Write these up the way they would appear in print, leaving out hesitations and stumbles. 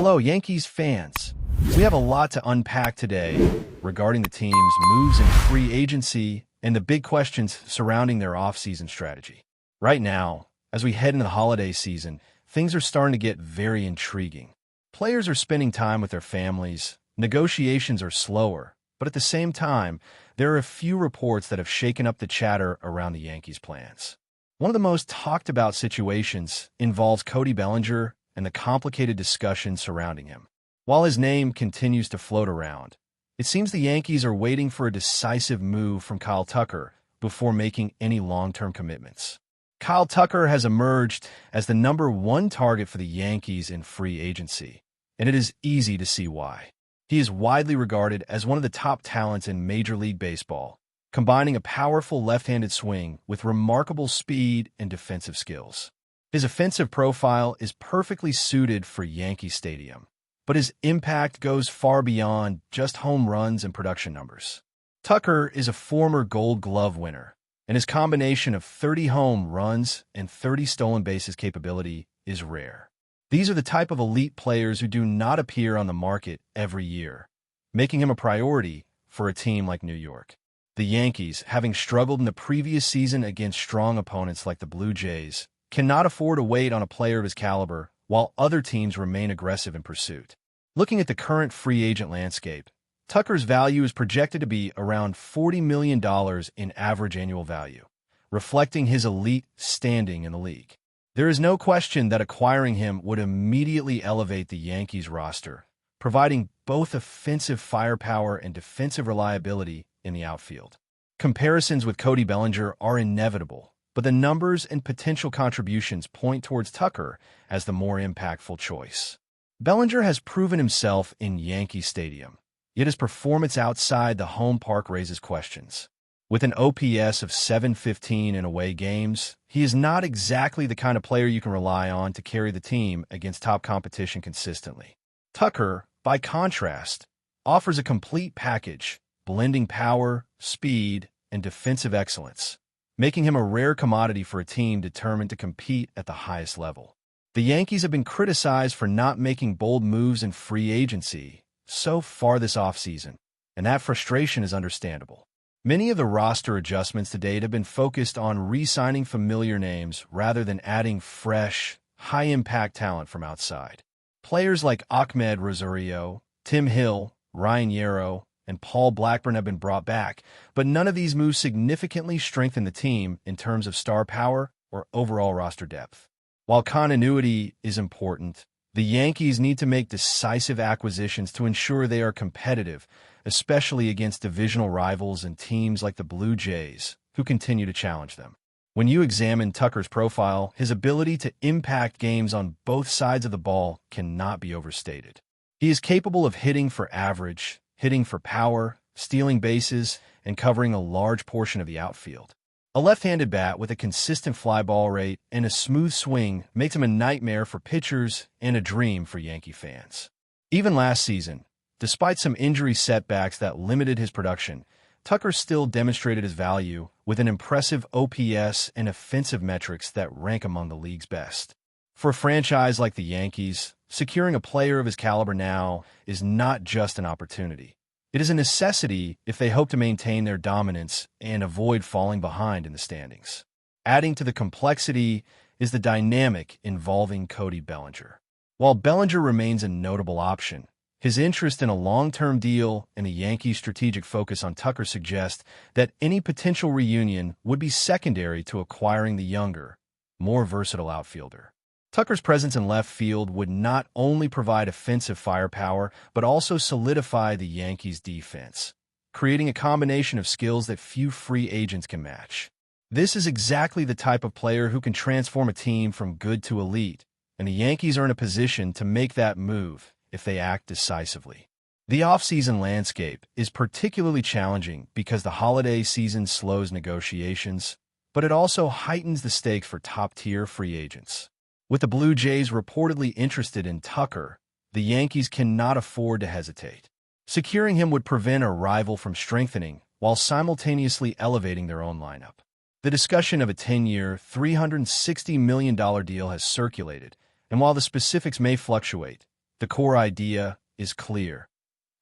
Hello, Yankees fans. We have a lot to unpack today regarding the team's moves in free agency and the big questions surrounding their offseason strategy. Right now, as we head into the holiday season, things are starting to get very intriguing. Players are spending time with their families, negotiations are slower, but at the same time, there are a few reports that have shaken up the chatter around the Yankees' plans. One of the most talked about situations involves Cody Bellinger and the complicated discussion surrounding him. While his name continues to float around, it seems the Yankees are waiting for a decisive move from Kyle Tucker before making any long-term commitments. Kyle Tucker has emerged as the #1 target for the Yankees in free agency, and it is easy to see why. He is widely regarded as one of the top talents in Major League Baseball, combining a powerful left-handed swing with remarkable speed and defensive skills. His offensive profile is perfectly suited for Yankee Stadium, but his impact goes far beyond just home runs and production numbers. Tucker is a former Gold Glove winner, and his combination of 30 home runs and 30 stolen bases capability is rare. These are the type of elite players who do not appear on the market every year, making him a priority for a team like New York. The Yankees, having struggled in the previous season against strong opponents like the Blue Jays, cannot afford to wait on a player of his caliber while other teams remain aggressive in pursuit. Looking at the current free agent landscape, Tucker's value is projected to be around $40 million in average annual value, reflecting his elite standing in the league. There is no question that acquiring him would immediately elevate the Yankees roster, providing both offensive firepower and defensive reliability in the outfield. Comparisons with Cody Bellinger are inevitable, but the numbers and potential contributions point towards Tucker as the more impactful choice. Bellinger has proven himself in Yankee Stadium, yet his performance outside the home park raises questions. With an OPS of .715 in away games, he is not exactly the kind of player you can rely on to carry the team against top competition consistently. Tucker, by contrast, offers a complete package, blending power, speed, and defensive excellence, making him a rare commodity for a team determined to compete at the highest level. The Yankees have been criticized for not making bold moves in free agency so far this offseason, and that frustration is understandable. Many of the roster adjustments to date have been focused on re-signing familiar names rather than adding fresh, high-impact talent from outside. Players like Ahmed Rosario, Tim Hill, Ryan Yarrow, and Paul Blackburn have been brought back, but none of these moves significantly strengthen the team in terms of star power or overall roster depth. While continuity is important, the Yankees need to make decisive acquisitions to ensure they are competitive, especially against divisional rivals and teams like the Blue Jays, who continue to challenge them. When you examine Tucker's profile, his ability to impact games on both sides of the ball cannot be overstated. He is capable of hitting for average, hitting for power, stealing bases, and covering a large portion of the outfield. A left-handed bat with a consistent fly ball rate and a smooth swing makes him a nightmare for pitchers and a dream for Yankee fans. Even last season, despite some injury setbacks that limited his production, Tucker still demonstrated his value with an impressive OPS and offensive metrics that rank among the league's best. For a franchise like the Yankees, securing a player of his caliber now is not just an opportunity. It is a necessity if they hope to maintain their dominance and avoid falling behind in the standings. Adding to the complexity is the dynamic involving Cody Bellinger. While Bellinger remains a notable option, his interest in a long-term deal and the Yankees' strategic focus on Tucker suggest that any potential reunion would be secondary to acquiring the younger, more versatile outfielder. Tucker's presence in left field would not only provide offensive firepower, but also solidify the Yankees' defense, creating a combination of skills that few free agents can match. This is exactly the type of player who can transform a team from good to elite, and the Yankees are in a position to make that move if they act decisively. The offseason landscape is particularly challenging because the holiday season slows negotiations, but it also heightens the stakes for top-tier free agents. With the Blue Jays reportedly interested in Tucker, the Yankees cannot afford to hesitate. Securing him would prevent a rival from strengthening while simultaneously elevating their own lineup. The discussion of a 10-year, $360 million deal has circulated, and while the specifics may fluctuate, The core idea is clear.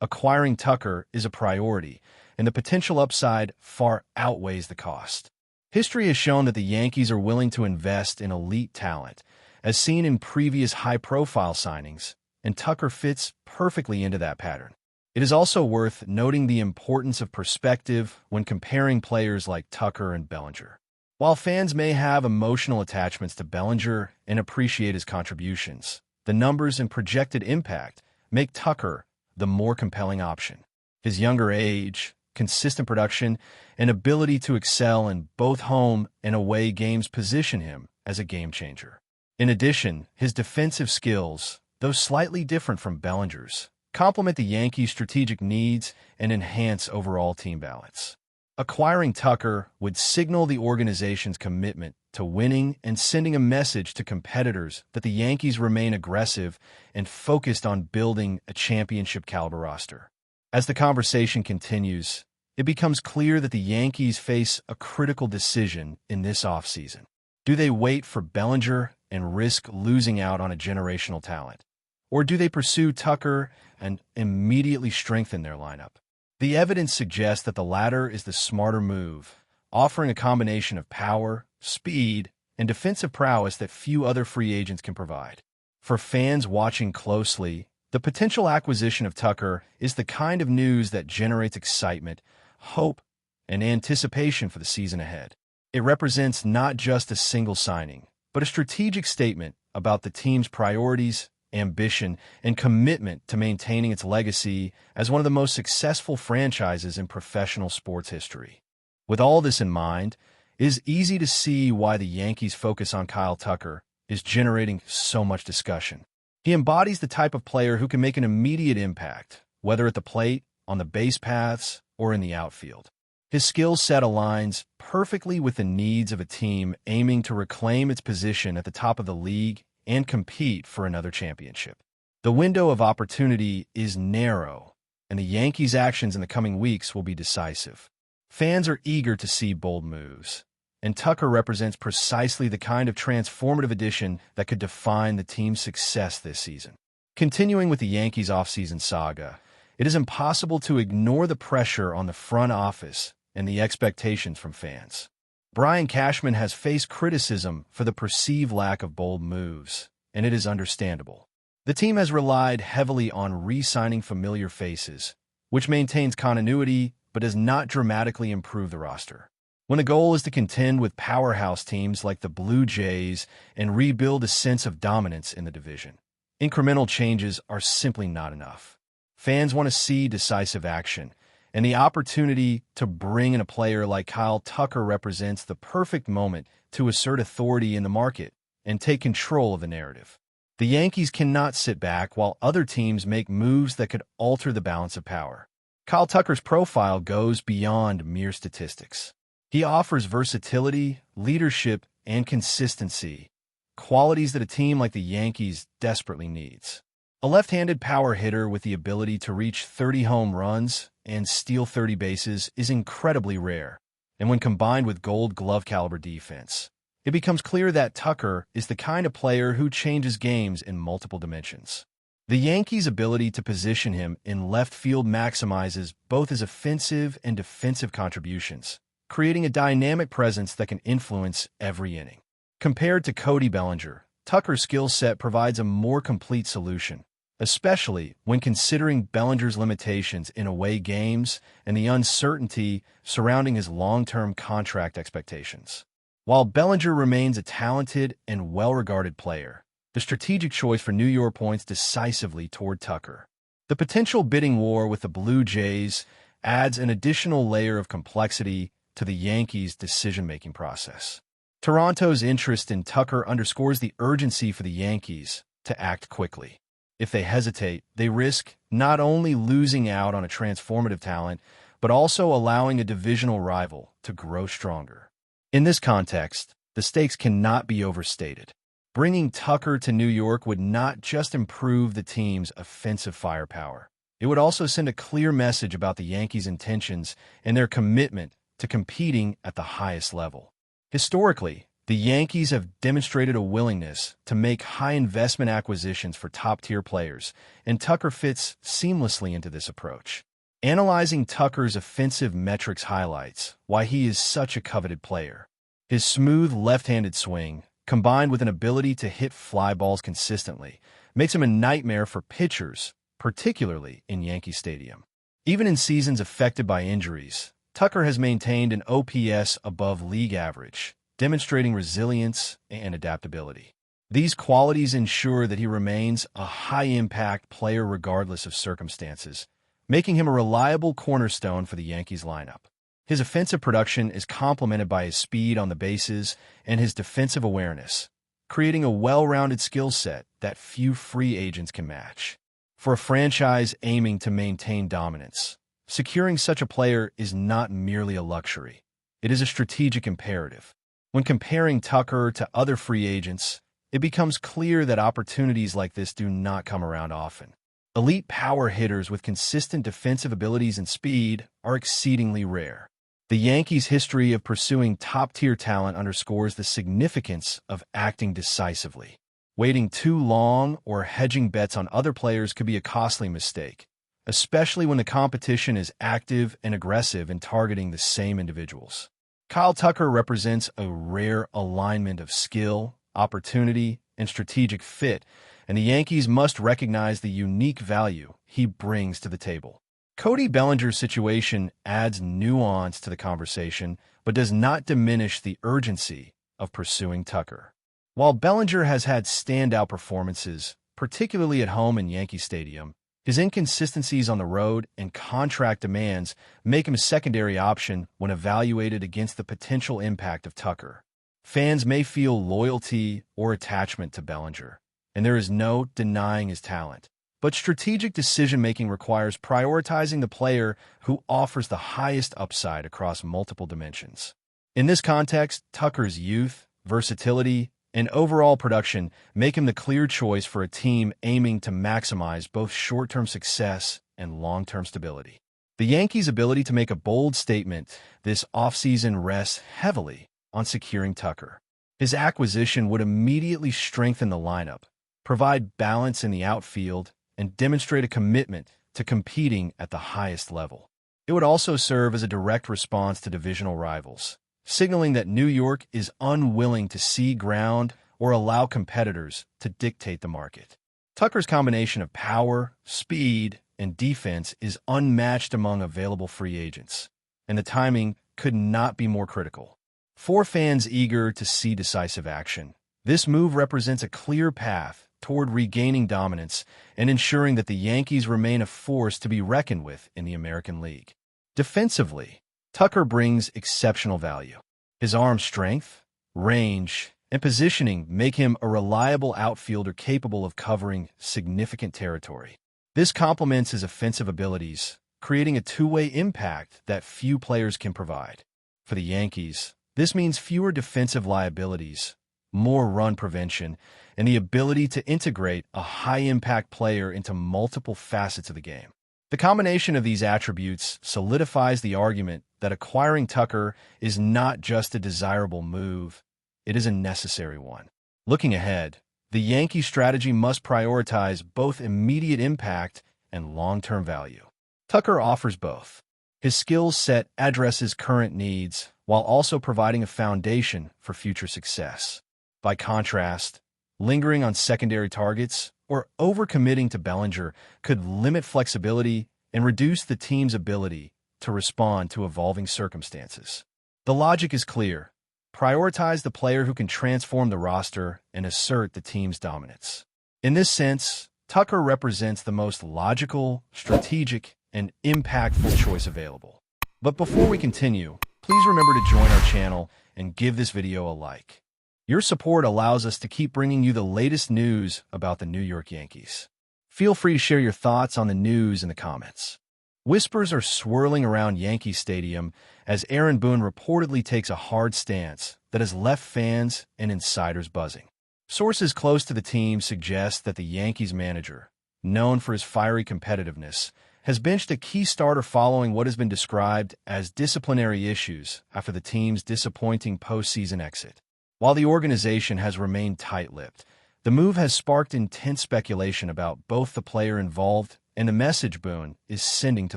Acquiring Tucker is a priority, and the potential upside far outweighs the cost. History has shown that the Yankees are willing to invest in elite talent, as seen in previous high-profile signings, and Tucker fits perfectly into that pattern. It is also worth noting the importance of perspective when comparing players like Tucker and Bellinger. While fans may have emotional attachments to Bellinger and appreciate his contributions, the numbers and projected impact make Tucker the more compelling option. His younger age, consistent production, and ability to excel in both home and away games position him as a game-changer. In addition, his defensive skills, though slightly different from Bellinger's, complement the Yankees' strategic needs and enhance overall team balance. Acquiring Tucker would signal the organization's commitment to winning and sending a message to competitors that the Yankees remain aggressive and focused on building a championship-caliber roster. As the conversation continues, it becomes clear that the Yankees face a critical decision in this offseason. Do they wait for Bellinger and risk losing out on a generational talent? Or do they pursue Tucker and immediately strengthen their lineup? The evidence suggests that the latter is the smarter move, offering a combination of power, speed, and defensive prowess that few other free agents can provide. For fans watching closely, the potential acquisition of Tucker is the kind of news that generates excitement, hope, and anticipation for the season ahead. It represents not just a single signing, but a strategic statement about the team's priorities, ambition, and commitment to maintaining its legacy as one of the most successful franchises in professional sports history. With all this in mind, it is easy to see why the Yankees' focus on Kyle Tucker is generating so much discussion. He embodies the type of player who can make an immediate impact, whether at the plate, on the base paths, or in the outfield. His skill set aligns perfectly with the needs of a team aiming to reclaim its position at the top of the league and compete for another championship. The window of opportunity is narrow, and the Yankees' actions in the coming weeks will be decisive. Fans are eager to see bold moves, and Tucker represents precisely the kind of transformative addition that could define the team's success this season. Continuing with the Yankees' offseason saga, it is impossible to ignore the pressure on the front office and the expectations from fans. Brian Cashman has faced criticism for the perceived lack of bold moves, and it is understandable. The team has relied heavily on re-signing familiar faces, which maintains continuity but does not dramatically improve the roster. When the goal is to contend with powerhouse teams like the Blue Jays and rebuild a sense of dominance in the division, incremental changes are simply not enough. Fans want to see decisive action, and the opportunity to bring in a player like Kyle Tucker represents the perfect moment to assert authority in the market and take control of the narrative. The Yankees cannot sit back while other teams make moves that could alter the balance of power. Kyle Tucker's profile goes beyond mere statistics. He offers versatility, leadership, and consistency, qualities that a team like the Yankees desperately needs. A left-handed power hitter with the ability to reach 30 home runs and steal 30 bases is incredibly rare, and when combined with Gold Glove caliber defense, it becomes clear that Tucker is the kind of player who changes games in multiple dimensions. The Yankees' ability to position him in left field maximizes both his offensive and defensive contributions, creating a dynamic presence that can influence every inning. Compared to Cody Bellinger, Tucker's skill set provides a more complete solution, especially when considering Bellinger's limitations in away games and the uncertainty surrounding his long-term contract expectations. While Bellinger remains a talented and well-regarded player, the strategic choice for New York points decisively toward Tucker. The potential bidding war with the Blue Jays adds an additional layer of complexity to the Yankees' decision-making process. Toronto's interest in Tucker underscores the urgency for the Yankees to act quickly. If they hesitate, they risk not only losing out on a transformative talent, but also allowing a divisional rival to grow stronger. In this context, the stakes cannot be overstated. Bringing Tucker to New York would not just improve the team's offensive firepower. It would also send a clear message about the Yankees' intentions and their commitment to competing at the highest level. Historically, The Yankees have demonstrated a willingness to make high-investment acquisitions for top-tier players, and Tucker fits seamlessly into this approach. Analyzing Tucker's offensive metrics highlights why he is such a coveted player. His smooth left-handed swing, combined with an ability to hit fly balls consistently, makes him a nightmare for pitchers, particularly in Yankee Stadium. Even in seasons affected by injuries, Tucker has maintained an OPS above league average, demonstrating resilience and adaptability. These qualities ensure that he remains a high-impact player regardless of circumstances, making him a reliable cornerstone for the Yankees lineup. His offensive production is complemented by his speed on the bases and his defensive awareness, creating a well-rounded skill set that few free agents can match. For a franchise aiming to maintain dominance, securing such a player is not merely a luxury. It is a strategic imperative. When comparing Tucker to other free agents, it becomes clear that opportunities like this do not come around often. Elite power hitters with consistent defensive abilities and speed are exceedingly rare. The Yankees' history of pursuing top-tier talent underscores the significance of acting decisively. Waiting too long or hedging bets on other players could be a costly mistake, especially when the competition is active and aggressive in targeting the same individuals. Kyle Tucker represents a rare alignment of skill, opportunity, and strategic fit, and the Yankees must recognize the unique value he brings to the table. Cody Bellinger's situation adds nuance to the conversation, but does not diminish the urgency of pursuing Tucker. While Bellinger has had standout performances, particularly at home in Yankee Stadium, his inconsistencies on the road and contract demands make him a secondary option when evaluated against the potential impact of Tucker. Fans may feel loyalty or attachment to Bellinger, and there is no denying his talent. But strategic decision-making requires prioritizing the player who offers the highest upside across multiple dimensions. In this context, Tucker's youth, versatility, and overall production make him the clear choice for a team aiming to maximize both short-term success and long-term stability. The Yankees' ability to make a bold statement this offseason rests heavily on securing Tucker. His acquisition would immediately strengthen the lineup, provide balance in the outfield, and demonstrate a commitment to competing at the highest level. It would also serve as a direct response to divisional rivals, signaling that New York is unwilling to cede ground or allow competitors to dictate the market. Tucker's combination of power, speed, and defense is unmatched among available free agents, and the timing could not be more critical. For fans eager to see decisive action, this move represents a clear path toward regaining dominance and ensuring that the Yankees remain a force to be reckoned with in the American League. Defensively, Tucker brings exceptional value. His arm strength, range, and positioning make him a reliable outfielder capable of covering significant territory. This complements his offensive abilities, creating a two-way impact that few players can provide. For the Yankees, this means fewer defensive liabilities, more run prevention, and the ability to integrate a high-impact player into multiple facets of the game. The combination of these attributes solidifies the argument that acquiring Tucker is not just a desirable move, it is a necessary one. Looking ahead, the Yankee strategy must prioritize both immediate impact and long-term value. Tucker offers both. His skill set addresses current needs while also providing a foundation for future success. By contrast, lingering on secondary targets or overcommitting to Bellinger could limit flexibility and reduce the team's ability to respond to evolving circumstances. The logic is clear. Prioritize the player who can transform the roster and assert the team's dominance. In this sense, Tucker represents the most logical, strategic, and impactful choice available. But before we continue, please remember to join our channel and give this video a like. Your support allows us to keep bringing you the latest news about the New York Yankees. Feel free to share your thoughts on the news in the comments. Whispers are swirling around Yankee Stadium as Aaron Boone reportedly takes a hard stance that has left fans and insiders buzzing. Sources close to the team suggest that the Yankees manager, known for his fiery competitiveness, has benched a key starter following what has been described as disciplinary issues after the team's disappointing postseason exit. While the organization has remained tight-lipped, the move has sparked intense speculation about both the player involved and the message Boone is sending to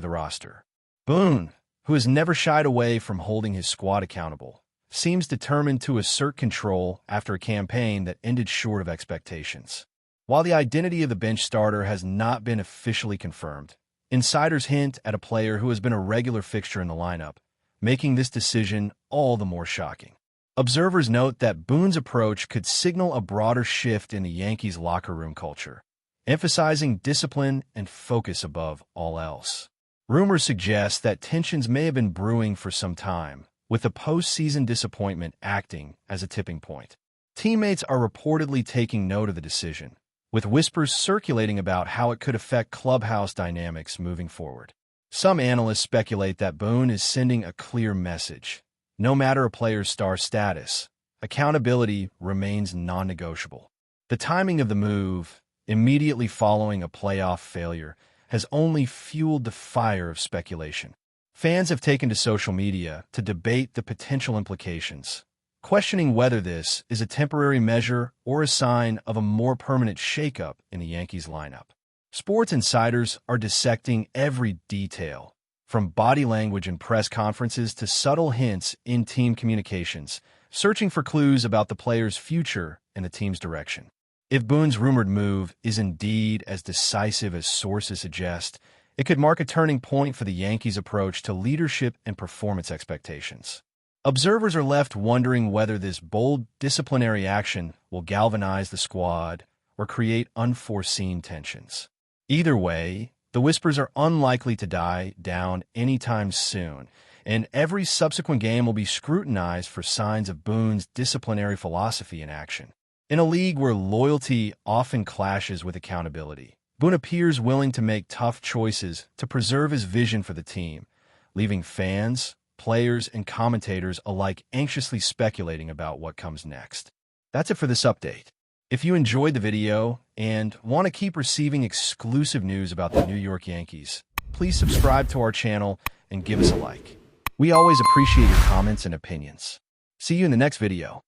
the roster. Boone, who has never shied away from holding his squad accountable, seems determined to assert control after a campaign that ended short of expectations. While the identity of the bench starter has not been officially confirmed, insiders hint at a player who has been a regular fixture in the lineup, making this decision all the more shocking. Observers note that Boone's approach could signal a broader shift in the Yankees' locker room culture, emphasizing discipline and focus above all else. Rumors suggest that tensions may have been brewing for some time, with the postseason disappointment acting as a tipping point. Teammates are reportedly taking note of the decision, with whispers circulating about how it could affect clubhouse dynamics moving forward. Some analysts speculate that Boone is sending a clear message. No matter a player's star status, accountability remains non-negotiable. The timing of the move, immediately following a playoff failure, has only fueled the fire of speculation. Fans have taken to social media to debate the potential implications, questioning whether this is a temporary measure or a sign of a more permanent shakeup in the Yankees lineup. Sports insiders are dissecting every detail, from body language in press conferences to subtle hints in team communications, searching for clues about the player's future and the team's direction. If Boone's rumored move is indeed as decisive as sources suggest, it could mark a turning point for the Yankees' approach to leadership and performance expectations. Observers are left wondering whether this bold disciplinary action will galvanize the squad or create unforeseen tensions. Either way, the whispers are unlikely to die down anytime soon, and every subsequent game will be scrutinized for signs of Boone's disciplinary philosophy in action. In a league where loyalty often clashes with accountability, Boone appears willing to make tough choices to preserve his vision for the team, leaving fans, players, and commentators alike anxiously speculating about what comes next. That's it for this update. If you enjoyed the video and want to keep receiving exclusive news about the New York Yankees, please subscribe to our channel and give us a like. We always appreciate your comments and opinions. See you in the next video.